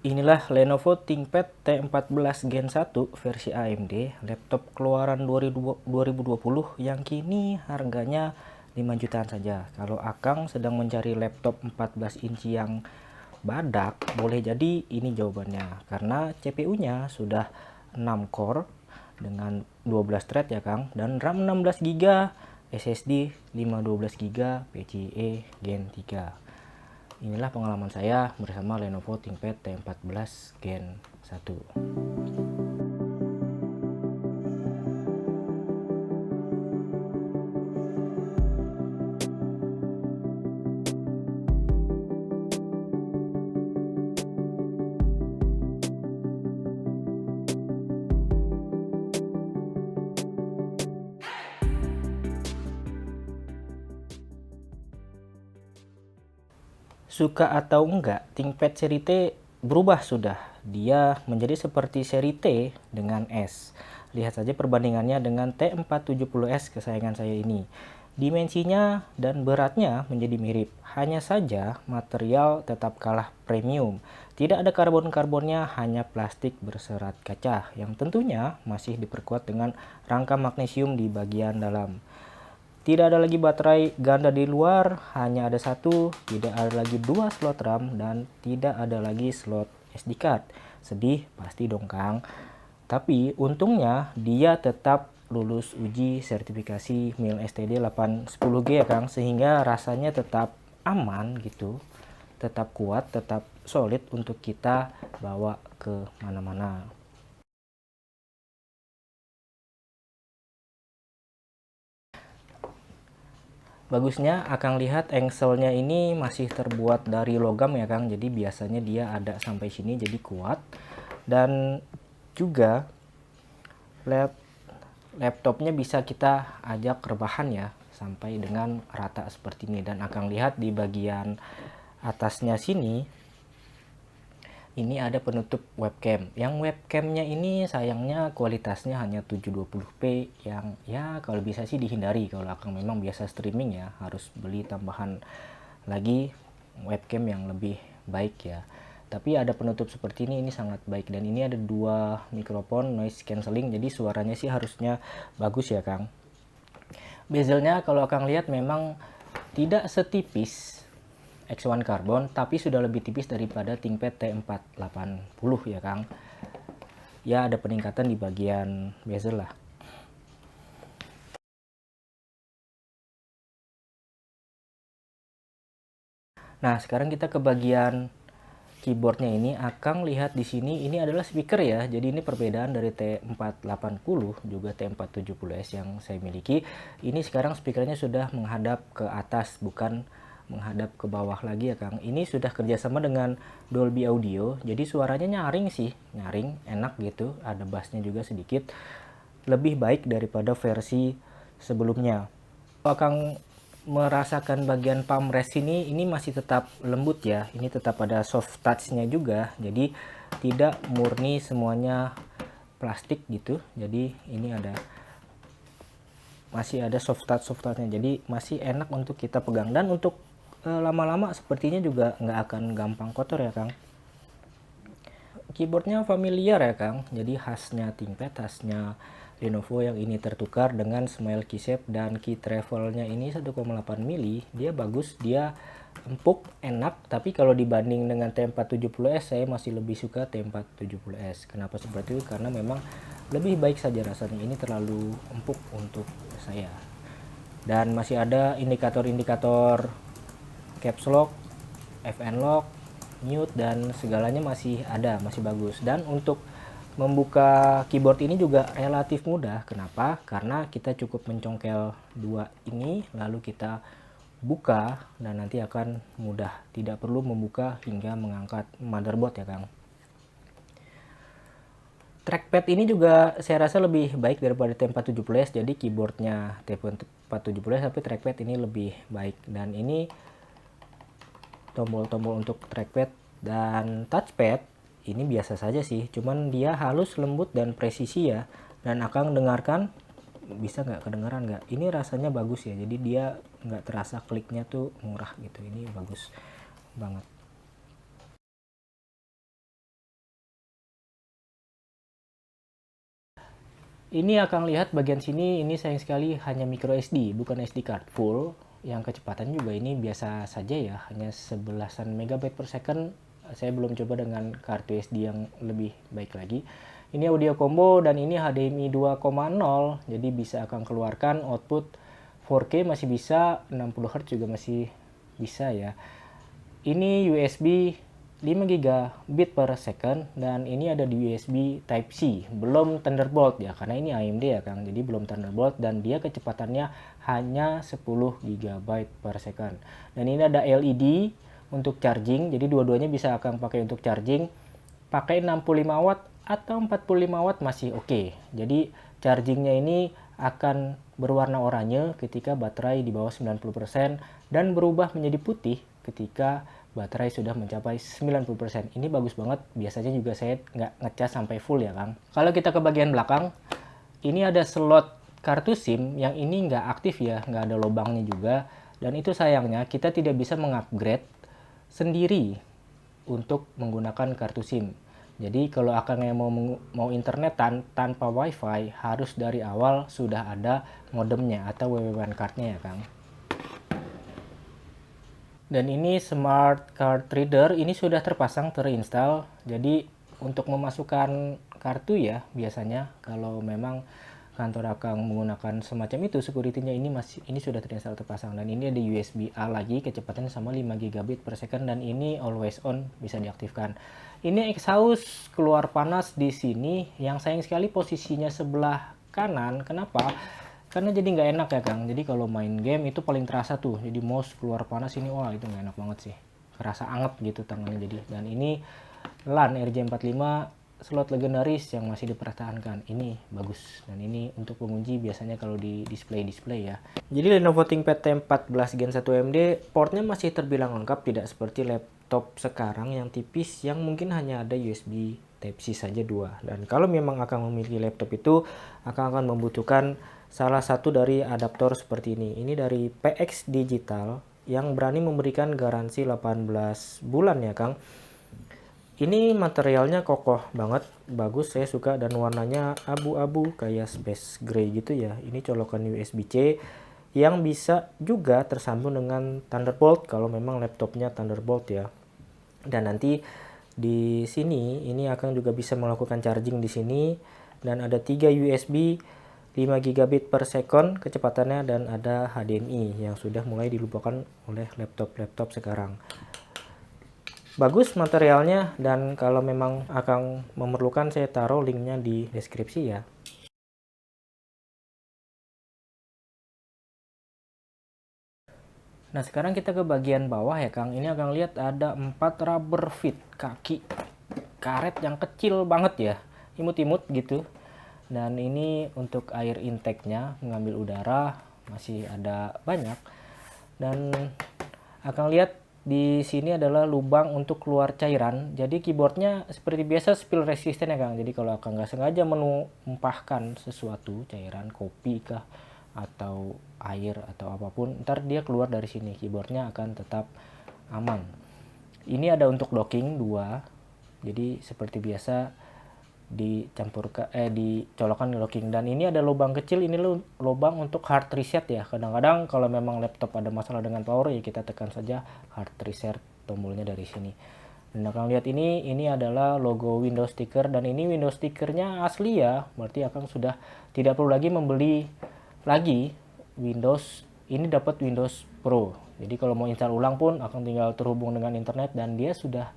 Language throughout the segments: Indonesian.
Inilah Lenovo ThinkPad T14 Gen 1 versi AMD, laptop keluaran 2020 yang kini harganya 5 jutaan saja. Kalau Akang sedang mencari laptop 14 inci yang badak, boleh jadi ini jawabannya. Karena CPU-nya sudah 6 core dengan 12 thread ya Kang, dan RAM 16 GB, SSD 512 GB, PCIe Gen 3. Inilah pengalaman saya bersama Lenovo ThinkPad T14 Gen 1. Suka atau enggak, ThinkPad seri T berubah sudah. Dia menjadi seperti seri T dengan S. Lihat saja perbandingannya dengan T470S kesayangan saya ini. Dimensinya dan beratnya menjadi mirip. Hanya saja material tetap kalah premium. Tidak ada karbon-karbonnya, hanya plastik berserat kaca yang tentunya masih diperkuat dengan rangka magnesium di bagian dalam. Tidak ada lagi baterai ganda di luar, hanya ada satu, tidak ada lagi dua slot RAM, dan tidak ada lagi slot SD card. Sedih pasti dong Kang. Tapi untungnya dia tetap lulus uji sertifikasi MIL STD 810G ya Kang, sehingga rasanya tetap aman gitu, tetap kuat, tetap solid untuk kita bawa ke mana-mana. Bagusnya Akang lihat engselnya ini masih terbuat dari logam ya Kang. Jadi biasanya dia ada sampai sini jadi kuat. Dan juga laptopnya bisa kita ajak rebahan ya sampai dengan rata seperti ini. Dan Akang lihat di bagian atasnya sini ini ada penutup webcam. Yang webcamnya ini sayangnya kualitasnya hanya 720p yang ya kalau bisa sih dihindari. Kalau Akang memang biasa streaming ya harus beli tambahan lagi webcam yang lebih baik ya. Tapi ada penutup seperti ini sangat baik, dan ini ada dua mikrofon noise cancelling, jadi suaranya sih harusnya bagus ya Kang. Bezelnya kalau Akang lihat memang tidak setipis X1 Carbon, tapi sudah lebih tipis daripada ThinkPad T480 ya Kang. Ya ada peningkatan di bagian bezel lah. Nah sekarang kita ke bagian keyboardnya ini. Akang lihat di sini ini adalah speaker ya. Jadi ini perbedaan dari T480 juga T470S yang saya miliki. Ini sekarang speakernya sudah menghadap ke atas, bukan menghadap ke bawah lagi ya Kang. Ini sudah kerjasama dengan Dolby Audio, jadi suaranya nyaring sih, nyaring, enak gitu. Ada bassnya juga sedikit, lebih baik daripada versi sebelumnya. Akang merasakan bagian palm rest ini masih tetap lembut ya. Ini tetap ada soft touch-nya juga. Jadi tidak murni semuanya plastik gitu. Jadi ini masih ada soft touch-nya. Jadi masih enak untuk kita pegang, dan untuk lama-lama sepertinya juga nggak akan gampang kotor ya Kang. Keyboardnya familiar ya Kang, jadi khasnya ThinkPad, khasnya Lenovo yang ini tertukar dengan Smile Keyshap, dan key travelnya ini 1,8 mili. Dia bagus, dia empuk, enak. Tapi kalau dibanding dengan T470S, saya masih lebih suka T470S. Kenapa seperti itu? Karena memang lebih baik saja rasanya. Ini terlalu empuk untuk saya. Dan masih ada indikator-indikator caps lock, FN lock, mute, dan segalanya masih ada, masih bagus. Dan untuk membuka keyboard ini juga relatif mudah. Kenapa? Karena kita cukup mencongkel dua ini lalu kita buka, dan nanti akan mudah, tidak perlu membuka hingga mengangkat motherboard ya Kang. Trackpad ini juga saya rasa lebih baik daripada T470S. Jadi keyboardnya T470S, tapi trackpad ini lebih baik. Dan ini tombol-tombol untuk trackpad dan touchpad ini biasa saja sih, cuman dia halus, lembut, dan presisi ya. Dan Akang dengarkan, bisa nggak kedengaran nggak? Ini rasanya bagus ya, jadi dia nggak terasa kliknya tuh murah gitu. Ini bagus banget. Ini akan lihat bagian sini, ini sayang sekali hanya micro SD, bukan SD card full. Yang kecepatan juga ini biasa saja ya, hanya 11 megabyte per second. Saya belum coba dengan kartu SD yang lebih baik lagi. Ini audio combo dan ini HDMI 2,0, jadi bisa akan keluarkan output 4K masih bisa, 60 Hz juga masih bisa ya. Ini USB 5 gigabit per second dan ini ada di USB Type C, belum Thunderbolt ya, karena ini AMD ya Kang, jadi belum Thunderbolt dan dia kecepatannya hanya 10 gigabit per second. Dan ini ada LED untuk charging, jadi dua-duanya bisa Kang pakai untuk charging, pakai 65 watt atau 45 watt masih oke. Jadi chargingnya ini akan berwarna oranye ketika baterai di bawah 90% dan berubah menjadi putih ketika baterai sudah mencapai 90%. Ini bagus banget, biasanya juga saya nggak ngecas sampai full ya Kang. Kalau kita ke bagian belakang, ini ada slot kartu SIM yang ini nggak aktif ya, nggak ada lubangnya juga. Dan itu sayangnya kita tidak bisa mengupgrade sendiri untuk menggunakan kartu SIM. Jadi kalau akan mau internetan tanpa wifi, harus dari awal sudah ada modemnya atau WWAN cardnya ya Kang. Dan ini smart card reader, ini sudah terpasang, terinstall. Jadi untuk memasukkan kartu ya, biasanya kalau memang kantor akan menggunakan semacam itu, security-nya ini sudah terinstall, terpasang. Dan ini ada USB A lagi, kecepatan sama 5 gigabit per second, dan ini always on, bisa diaktifkan. Ini exhaust keluar panas di sini, yang sayang sekali posisinya sebelah kanan. Kenapa? Karena jadi nggak enak ya Kang. Jadi kalau main game itu paling terasa tuh. Jadi mouse keluar panas ini, wah itu nggak enak banget sih. Kerasa anget gitu tangannya jadi. Dan ini LAN RJ45 slot legendaris yang masih dipertahankan. Ini bagus. Dan ini untuk pengunci biasanya kalau di display ya. Jadi Lenovo ThinkPad T14 Gen 1 AMD portnya masih terbilang lengkap, tidak seperti laptop sekarang yang tipis yang mungkin hanya ada USB Type-C saja 2. Dan kalau memang akan memiliki laptop itu akan membutuhkan salah satu dari adaptor seperti ini. Ini dari PX Digital yang berani memberikan garansi 18 bulan ya Kang. Ini materialnya kokoh banget, bagus, saya suka, dan warnanya abu-abu kayak space gray gitu ya. Ini colokan USB-C yang bisa juga tersambung dengan Thunderbolt kalau memang laptopnya Thunderbolt ya. Dan nanti di sini ini akan juga bisa melakukan charging di sini, dan ada 3 USB 5 gigabit per second kecepatannya, dan ada HDMI yang sudah mulai dilupakan oleh laptop-laptop sekarang. Bagus materialnya, dan kalau memang akan memerlukan saya taruh linknya di deskripsi ya. Nah sekarang kita ke bagian bawah ya Kang. Ini akan lihat ada 4 rubber feet kaki karet yang kecil banget ya, imut-imut gitu. Dan ini untuk air intake-nya, mengambil udara masih ada banyak. Dan akan lihat di sini adalah lubang untuk keluar cairan. Jadi keyboardnya seperti biasa spill resistant ya Kang. Jadi kalau akan nggak sengaja menumpahkan sesuatu, cairan kopi kah atau air atau apapun, ntar dia keluar dari sini, keyboardnya akan tetap aman. Ini ada untuk docking 2, jadi seperti biasa dicolokkan docking. Dan ini ada lubang kecil, ini lubang untuk hard reset ya. Kadang-kadang kalau memang laptop ada masalah dengan power ya kita tekan saja hard reset tombolnya dari sini. Dan akan lihat ini adalah logo Windows sticker, dan ini Windows stickernya asli ya, berarti akan sudah tidak perlu lagi membeli lagi Windows, ini dapat Windows Pro. Jadi kalau mau install ulang pun akan tinggal terhubung dengan internet dan dia sudah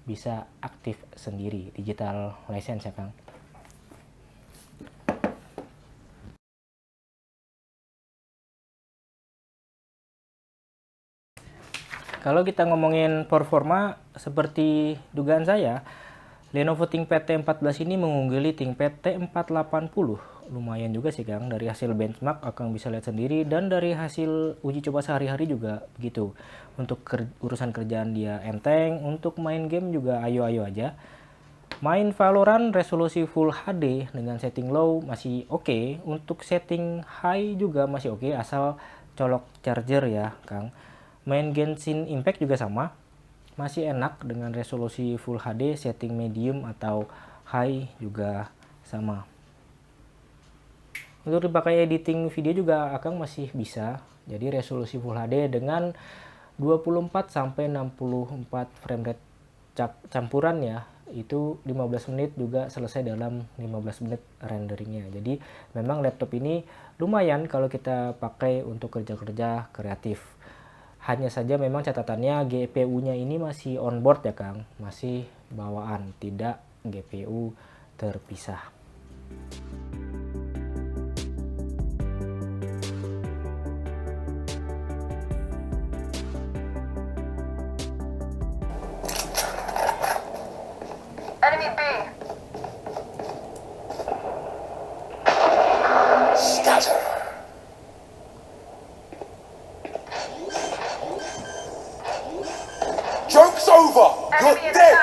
bisa aktif sendiri, digital license ya Kang. Kalau kita ngomongin performa, seperti dugaan saya, Lenovo ThinkPad T14 ini mengungguli ThinkPad T480. Lumayan juga sih Kang, dari hasil benchmark akan bisa lihat sendiri, dan dari hasil uji coba sehari-hari juga begitu. Untuk urusan kerjaan dia enteng, untuk main game juga ayo-ayo aja. Main Valorant resolusi Full HD dengan setting low masih oke. Untuk setting high juga masih oke, asal colok charger ya Kang. Main Genshin Impact juga sama, masih enak dengan resolusi Full HD, setting medium atau high juga sama. Untuk dipakai editing video juga Akang masih bisa. Jadi resolusi Full HD dengan 24 sampai 64 frame rate campuran ya. Itu 15 menit juga selesai dalam 15 menit renderingnya. Jadi memang laptop ini lumayan kalau kita pakai untuk kerja-kerja kreatif. Hanya saja memang catatannya GPU-nya ini masih onboard ya Kang, masih bawaan, tidak GPU terpisah. Enemy B. Scatter. Joke's over. You're dead.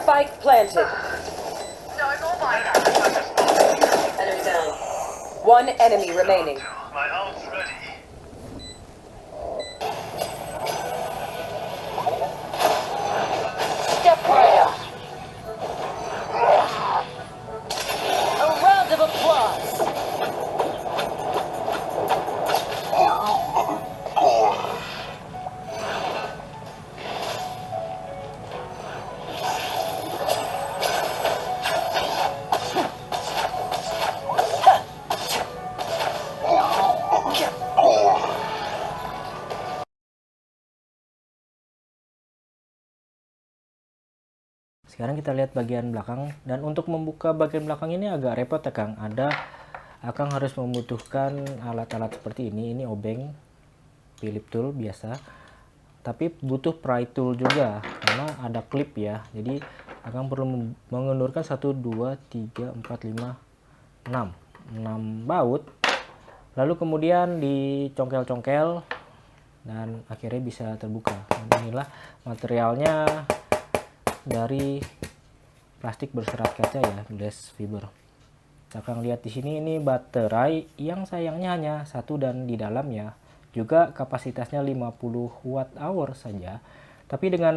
Spike planted. No more mine. Enemy down. One enemy remaining. My ult's ready. Step right up. A round of applause. Sekarang kita lihat bagian belakang, dan untuk membuka bagian belakang ini agak repot ya Kang. Akang harus membutuhkan alat-alat seperti ini. Ini obeng Philip tool biasa, tapi butuh pry tool juga karena ada klip ya. Jadi Akang perlu mengendurkan 1 2 3 4 5 6 baut, lalu kemudian dicongkel-congkel dan akhirnya bisa terbuka. Dan inilah materialnya dari plastik berserat kaca ya, glass fiber. Akang lihat di sini ini baterai yang sayangnya hanya satu, dan di dalamnya juga kapasitasnya 50 watt hour saja. Tapi dengan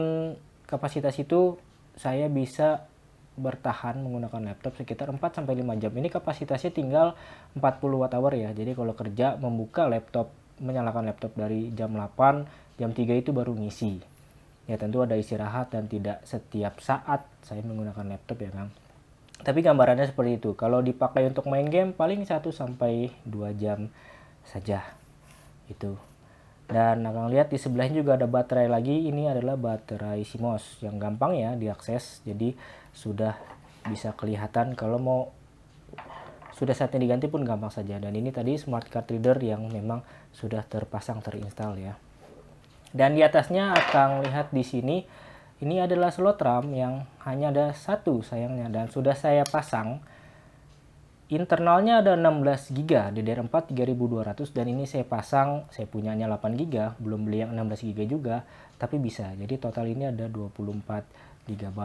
kapasitas itu saya bisa bertahan menggunakan laptop sekitar 4 sampai 5 jam. Ini kapasitasnya tinggal 40 watt hour ya. Jadi kalau kerja membuka laptop, menyalakan laptop dari jam 8, jam 3 itu baru ngisi. Ya tentu ada istirahat dan tidak setiap saat saya menggunakan laptop ya Kang. Tapi gambarannya seperti itu. Kalau dipakai untuk main game paling 1 sampai 2 jam saja. Itu. Dan Akang lihat di sebelahnya juga ada baterai lagi. Ini adalah baterai CMOS yang gampang ya diakses. Jadi sudah bisa kelihatan kalau mau sudah saatnya diganti pun gampang saja. Dan ini tadi smart card reader yang memang sudah terpasang, terinstall ya. Dan di atasnya Akang lihat di sini, ini adalah slot RAM yang hanya ada satu sayangnya, dan sudah saya pasang. Internalnya ada 16 GB DDR4 3200, dan ini saya pasang, saya punyanya 8 GB, belum beli yang 16 GB juga, tapi bisa. Jadi total ini ada 24 GB.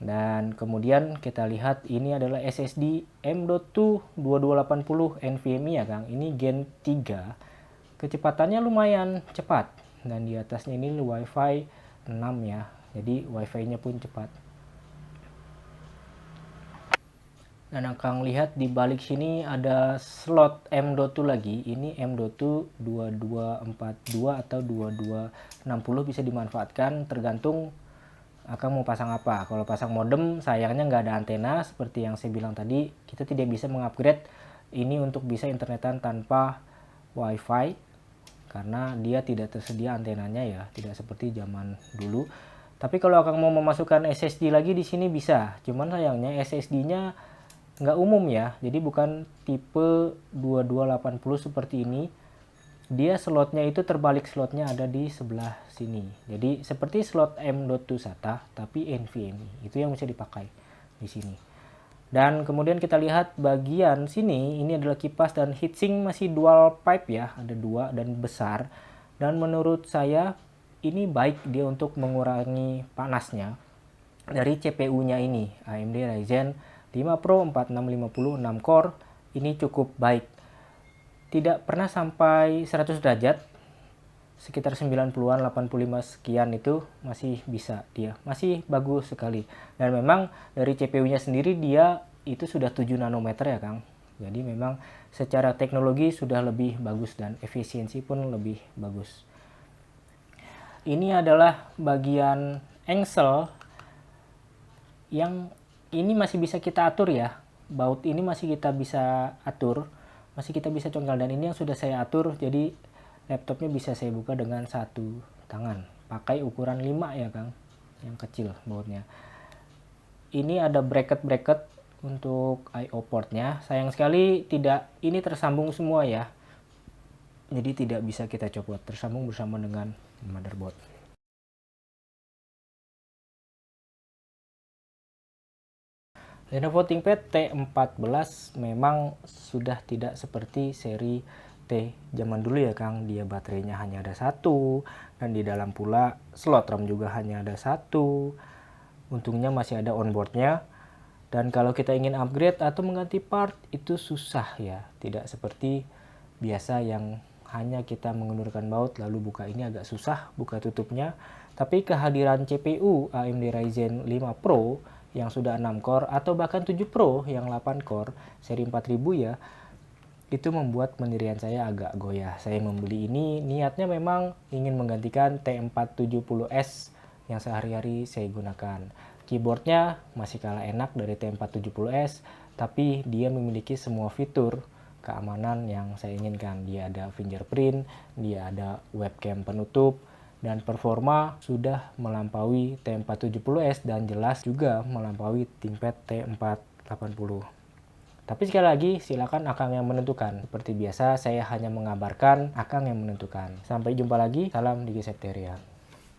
Dan kemudian kita lihat ini adalah SSD M.2 2280 NVMe ya Kang. Ini Gen 3. Kecepatannya lumayan cepat. Dan di atasnya ini WiFi 6 ya. Jadi WiFi-nya pun cepat. Dan Akang lihat di balik sini ada slot M.2 lagi. Ini M.2 2242 atau 2260 bisa dimanfaatkan tergantung Akang mau pasang apa. Kalau pasang modem sayangnya nggak ada antena seperti yang saya bilang tadi. Kita tidak bisa mengupgrade ini untuk bisa internetan tanpa WiFi karena dia tidak tersedia antenanya ya, tidak seperti zaman dulu. Tapi kalau Akang mau memasukkan SSD lagi di sini bisa. Cuman sayangnya SSD-nya nggak umum ya. Jadi bukan tipe 2280 seperti ini. Dia slotnya itu terbalik, slotnya ada di sebelah sini. Jadi seperti slot M.2 SATA tapi NVMe. Itu yang bisa dipakai di sini. Dan kemudian kita lihat bagian sini, ini adalah kipas dan heatsink masih dual pipe ya, ada 2 dan besar. Dan menurut saya ini baik dia untuk mengurangi panasnya dari CPU-nya ini, AMD Ryzen 5 Pro 4650 6 core, ini cukup baik. Tidak pernah sampai 100 derajat, sekitar 90-an, 85 sekian itu masih bisa dia. Masih bagus sekali. Dan memang dari CPU-nya sendiri dia itu sudah 7 nanometer ya Kang. Jadi memang secara teknologi sudah lebih bagus dan efisiensi pun lebih bagus. Ini adalah bagian engsel yang ini masih bisa kita atur ya. Baut ini masih kita bisa atur, masih kita bisa congkel, dan ini yang sudah saya atur. Jadi laptopnya bisa saya buka dengan satu tangan. Pakai ukuran 5 ya Kang, yang kecil bautnya. Ini ada bracket untuk I/O portnya. Sayang sekali tidak ini tersambung semua ya. Jadi tidak bisa kita copot, tersambung bersama dengan motherboard. Lenovo ThinkPad T14 memang sudah tidak seperti seri T zaman dulu ya Kang. Dia baterainya hanya ada satu, dan di dalam pula slot RAM juga hanya ada satu. Untungnya masih ada onboardnya. Dan kalau kita ingin upgrade atau mengganti part itu susah ya. Tidak seperti biasa yang hanya kita mengendurkan baut lalu buka, ini agak susah buka tutupnya. Tapi kehadiran CPU AMD Ryzen 5 Pro yang sudah 6 core atau bahkan 7 Pro yang 8 core seri 4000 ya, itu membuat pendirian saya agak goyah. Saya membeli ini niatnya memang ingin menggantikan T470S yang sehari-hari saya gunakan. Keyboardnya masih kalah enak dari T470S, tapi dia memiliki semua fitur keamanan yang saya inginkan. Dia ada fingerprint, dia ada webcam penutup, dan performa sudah melampaui T470S dan jelas juga melampaui ThinkPad T480. Tapi sekali lagi silakan Akang yang menentukan. Seperti biasa saya hanya mengabarkan, Akang yang menentukan. Sampai jumpa lagi, salam Diki Septeria.